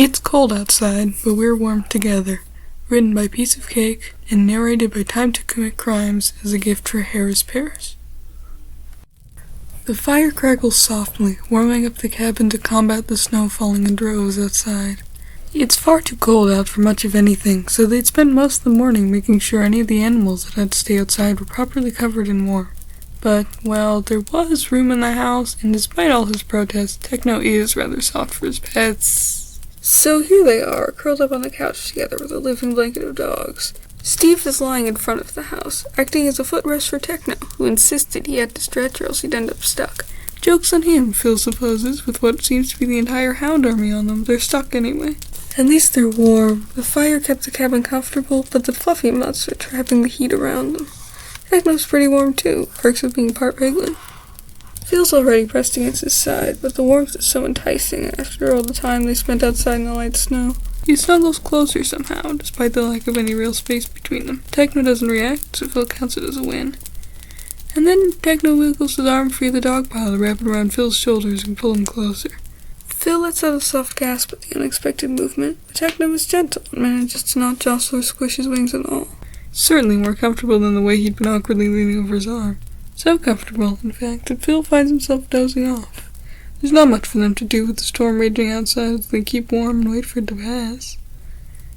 It's cold outside, but we're warm together. Written by Piece of Cake and narrated by Time to Commit Crimes as a gift for Harris Paris. The fire crackles softly, warming up the cabin to combat the snow falling in droves outside. It's far too cold out for much of anything, so they'd spent most of the morning making sure any of the animals that had to stay outside were properly covered and warm. But, well, there was room in the house, and despite all his protests, Techno is rather soft for his pets. So here they are, curled up on the couch together with a living blanket of dogs. Steve is lying in front of the house, acting as a footrest for Techno, who insisted he had to stretch or else he'd end up stuck. Joke's on him, Phil supposes, with what seems to be the entire hound army on them. They're stuck anyway. At least they're warm. The fire kept the cabin comfortable, but the fluffy mutts are trapping the heat around them. Techno's pretty warm too, perks of being part Piglin. Phil's already pressed against his side, but the warmth is so enticing after all the time they spent outside in the light snow. He snuggles closer somehow, despite the lack of any real space between them. Techno doesn't react, so Phil counts it as a win. And then Techno wiggles his arm free of the dog pile to wrap it around Phil's shoulders and pull him closer. Phil lets out a soft gasp at the unexpected movement, but Techno is gentle and manages to not jostle or squish his wings at all. Certainly more comfortable than the way he'd been awkwardly leaning over his arm. So comfortable, in fact, that Phil finds himself dozing off. There's not much for them to do with the storm raging outside as they keep warm and wait for it to pass.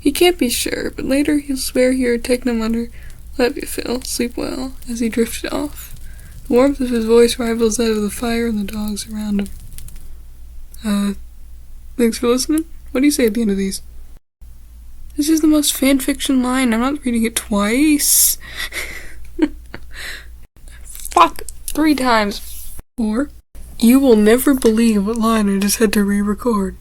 He can't be sure, but later he'll swear he heard Techno mutter, "Love you, Phil, sleep well," as he drifted off. The warmth of his voice rivals that of the fire and the dogs around him. Thanks for listening? What do you say at the end of these? This is the most fanfiction line. I'm not reading it twice. Fuck! 3 times. Or, you will never believe what line I just had to re-record.